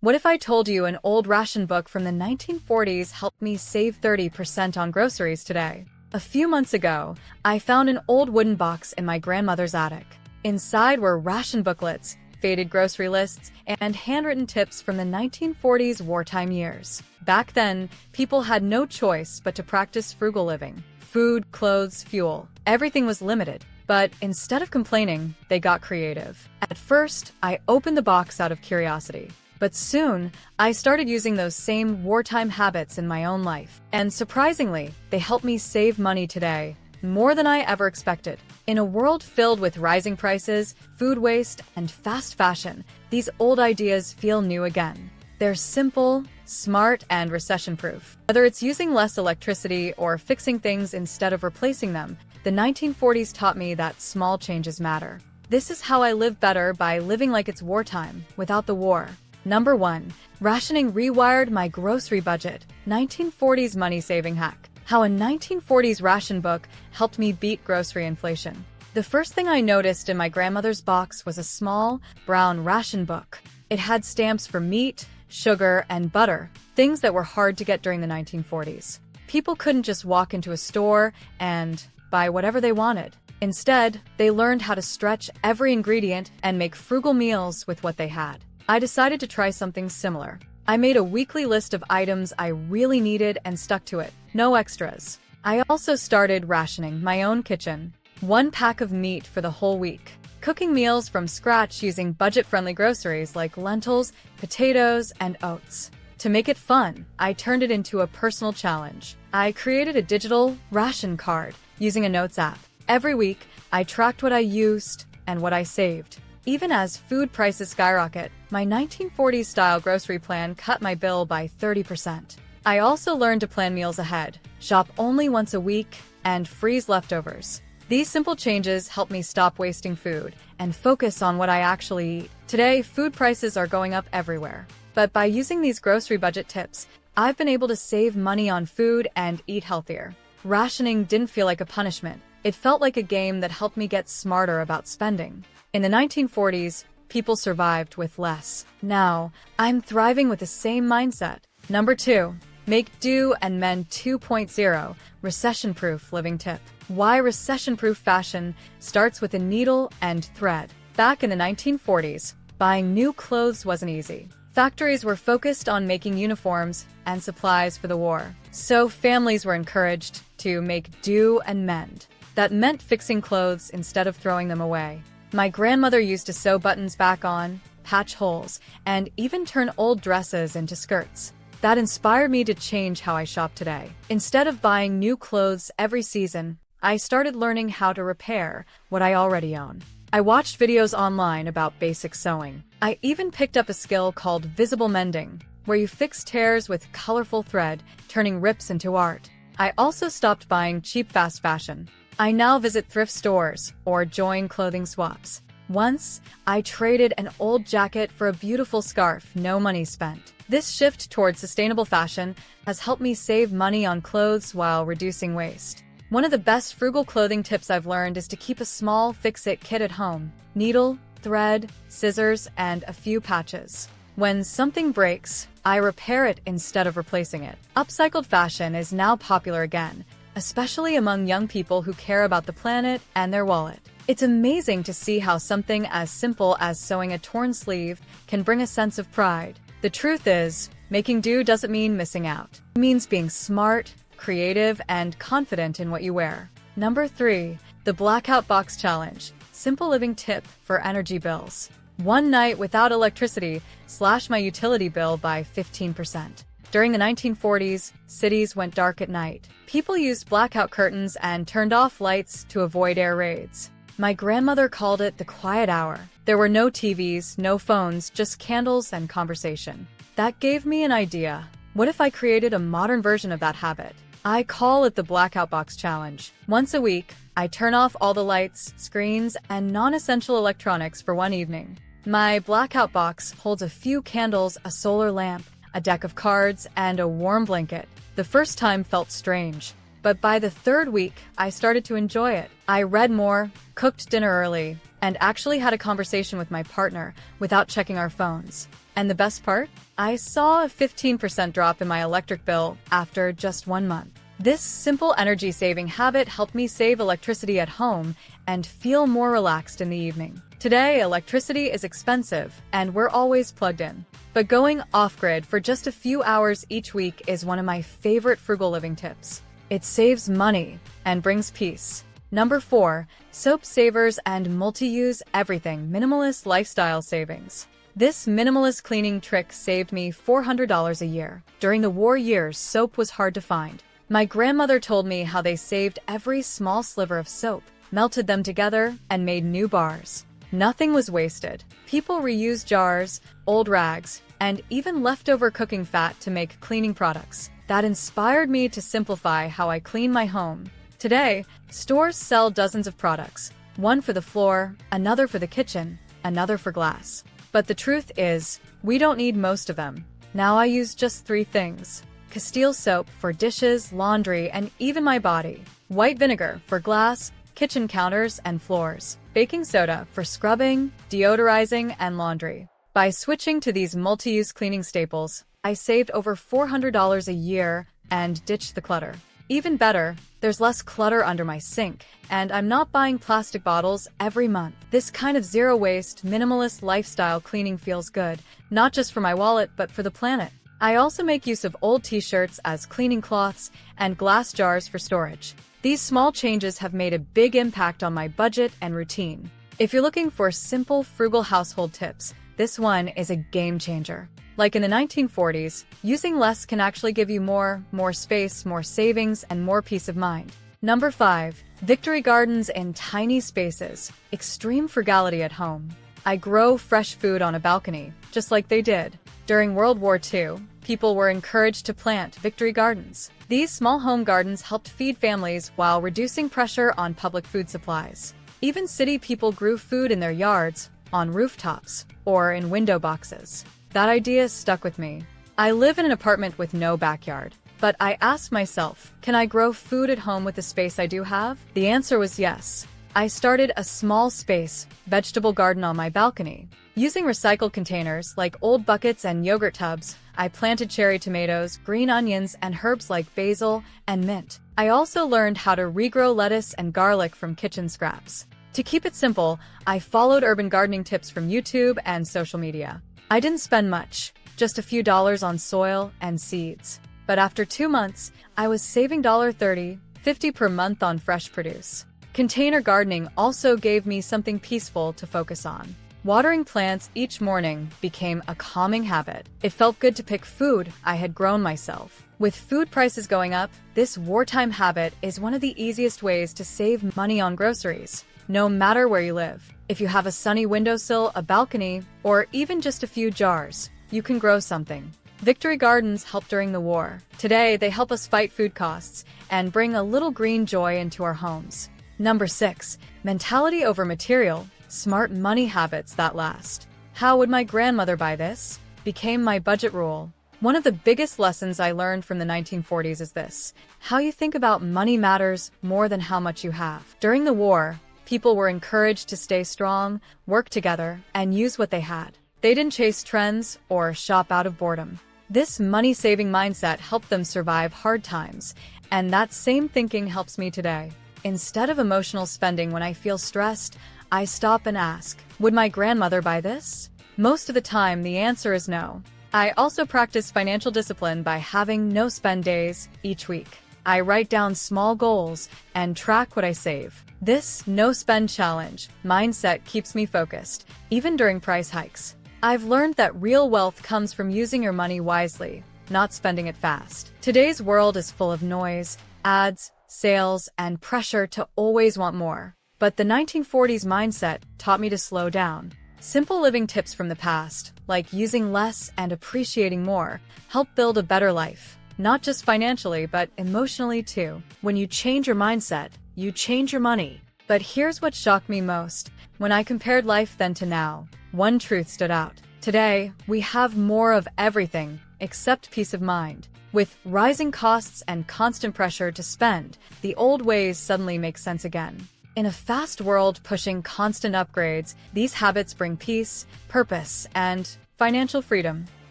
What if I told you an old ration book from the 1940s helped me save 30% on groceries today? A few months ago, I found an old wooden box in my grandmother's attic. Inside were ration booklets, faded grocery lists, and handwritten tips from the 1940s wartime years. Back then, people had no choice but to practice frugal living. Food, clothes, fuel, everything was limited. But instead of complaining, they got creative. At first, I opened the box out of curiosity. But soon, I started using those same wartime habits in my own life. And surprisingly, they helped me save money today, more than I ever expected. In a world filled with rising prices, food waste, and fast fashion, these old ideas feel new again. They're simple, smart, and recession-proof. Whether it's using less electricity or fixing things instead of replacing them, the 1940s taught me that small changes matter. This is how I live better by living like it's wartime, without the war. Number 1. Rationing rewired my grocery budget. 1940s money-saving hack. How a 1940s ration book helped me beat grocery inflation. The first thing I noticed in my grandmother's box was a small, brown ration book. It had stamps for meat, sugar, and butter, things that were hard to get during the 1940s. People couldn't just walk into a store and buy whatever they wanted. Instead, they learned how to stretch every ingredient and make frugal meals with what they had. I decided to try something similar. I made a weekly list of items I really needed and stuck to it. No extras. I also started rationing my own kitchen. 1 pack of meat for the whole week. Cooking meals from scratch using budget-friendly groceries like lentils, potatoes, and oats. To make it fun, I turned it into a personal challenge. I created a digital ration card using a notes app. Every week, I tracked what I used and what I saved. Even as food prices skyrocket, my 1940s-style grocery plan cut my bill by 30%. I also learned to plan meals ahead, shop only once a week, and freeze leftovers. These simple changes help me stop wasting food and focus on what I actually eat. Today, food prices are going up everywhere. But by using these grocery budget tips, I've been able to save money on food and eat healthier. Rationing didn't feel like a punishment. It felt like a game that helped me get smarter about spending. In the 1940s, people survived with less. Now, I'm thriving with the same mindset. Number 2. Make do and mend 2.0 recession-proof living tip. Why recession-proof fashion starts with a needle and thread. Back in the 1940s, buying new clothes wasn't easy. Factories were focused on making uniforms and supplies for the war. So families were encouraged to make do and mend. That meant fixing clothes instead of throwing them away. My grandmother used to sew buttons back on, patch holes, and even turn old dresses into skirts. That inspired me to change how I shop today. Instead of buying new clothes every season, I started learning how to repair what I already own. I watched videos online about basic sewing. I even picked up a skill called visible mending, where you fix tears with colorful thread, turning rips into art. I also stopped buying cheap fast fashion. I now visit thrift stores or join clothing swaps. Once, I traded an old jacket for a beautiful scarf, no money spent. This shift towards sustainable fashion has helped me save money on clothes while reducing waste. One of the best frugal clothing tips I've learned is to keep a small fix-it kit at home. Needle, thread, scissors, and a few patches. When something breaks, I repair it instead of replacing it. Upcycled fashion is now popular again, especially among young people who care about the planet and their wallet. It's amazing to see how something as simple as sewing a torn sleeve can bring a sense of pride. The truth is, making do doesn't mean missing out. It means being smart, creative, and confident in what you wear. Number 3. The Blackout Box Challenge. Simple living tip for energy bills. One night without electricity slashed my utility bill by 15%. During the 1940s, cities went dark at night. People used blackout curtains and turned off lights to avoid air raids. My grandmother called it the quiet hour. There were no TVs, no phones, just candles and conversation. That gave me an idea. What if I created a modern version of that habit? I call it the Blackout Box Challenge. Once a week, I turn off all the lights, screens, and non-essential electronics for one evening. My blackout box holds a few candles, a solar lamp, a deck of cards, and a warm blanket. The first time felt strange, but by the third week, I started to enjoy it. I read more, cooked dinner early, and actually had a conversation with my partner without checking our phones. And the best part? I saw a 15% drop in my electric bill after just 1 month. This simple energy-saving habit helped me save electricity at home and feel more relaxed in the evening. Today, electricity is expensive, and we're always plugged in. But going off-grid for just a few hours each week is one of my favorite frugal living tips. It saves money and brings peace. Number 4, soap savers and multi-use everything minimalist lifestyle savings. This minimalist cleaning trick saved me $400 a year. During the war years, soap was hard to find. My grandmother told me how they saved every small sliver of soap, melted them together, and made new bars. Nothing was wasted. People reused jars, old rags, and even leftover cooking fat to make cleaning products. That inspired me to simplify how I clean my home. Today, stores sell dozens of products, one for the floor, another for the kitchen, another for glass. But the truth is, we don't need most of them. Now I use just 3 things. Castile soap for dishes, laundry, and even my body. White vinegar for glass, kitchen counters, and floors. Baking soda for scrubbing, deodorizing, and laundry. By switching to these multi-use cleaning staples, I saved over $400 a year and ditched the clutter. Even better, there's less clutter under my sink, and I'm not buying plastic bottles every month. This kind of zero-waste, minimalist lifestyle cleaning feels good, not just for my wallet, but for the planet. I also make use of old t-shirts as cleaning cloths and glass jars for storage. These small changes have made a big impact on my budget and routine. If you're looking for simple, frugal household tips, this one is a game changer. Like in the 1940s, using less can actually give you more space, more savings, and more peace of mind. Number 5, victory gardens in tiny spaces. Extreme frugality at home. I grow fresh food on a balcony, just like they did. During World War II, people were encouraged to plant victory gardens. These small home gardens helped feed families while reducing pressure on public food supplies. Even city people grew food in their yards, on rooftops, or in window boxes. That idea stuck with me. I live in an apartment with no backyard, but I asked myself, can I grow food at home with the space I do have? The answer was yes. I started a small space, vegetable garden on my balcony. Using recycled containers like old buckets and yogurt tubs, I planted cherry tomatoes, green onions, and herbs like basil and mint. I also learned how to regrow lettuce and garlic from kitchen scraps. To keep it simple, I followed urban gardening tips from YouTube and social media. I didn't spend much, just a few dollars on soil and seeds. But after 2 months, I was saving $30, $50 per month on fresh produce. Container gardening also gave me something peaceful to focus on. Watering plants each morning became a calming habit. It felt good to pick food I had grown myself. With food prices going up, this wartime habit is one of the easiest ways to save money on groceries, no matter where you live. If you have a sunny windowsill, a balcony, or even just a few jars, you can grow something. Victory gardens helped during the war. Today, they help us fight food costs and bring a little green joy into our homes. Number 6, mentality over material, smart money habits that last. How would my grandmother buy this? Became my budget rule. One of the biggest lessons I learned from the 1940s is this: how you think about money matters more than how much you have. During the war, people were encouraged to stay strong, work together, and use what they had. They didn't chase trends or shop out of boredom. This money-saving mindset helped them survive hard times, and that same thinking helps me today. Instead of emotional spending when I feel stressed, I stop and ask, would my grandmother buy this? Most of the time, the answer is no. I also practice financial discipline by having no-spend days each week. I write down small goals and track what I save. This no-spend challenge mindset keeps me focused, even during price hikes. I've learned that real wealth comes from using your money wisely, not spending it fast. Today's world is full of noise, ads, sales, and pressure to always want more. But the 1940s mindset taught me to slow down. Simple living tips from the past, like using less and appreciating more, help build a better life. Not just financially, but emotionally too. When you change your mindset, you change your money. But here's what shocked me most. When I compared life then to now, one truth stood out. Today, we have more of everything except peace of mind. With rising costs and constant pressure to spend, the old ways suddenly make sense again. In a fast world pushing constant upgrades, these habits bring peace, purpose, and financial freedom.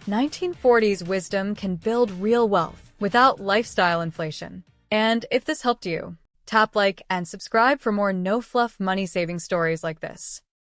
1940s wisdom can build real wealth without lifestyle inflation. And if this helped you, tap like and subscribe for more no-fluff money-saving stories like this.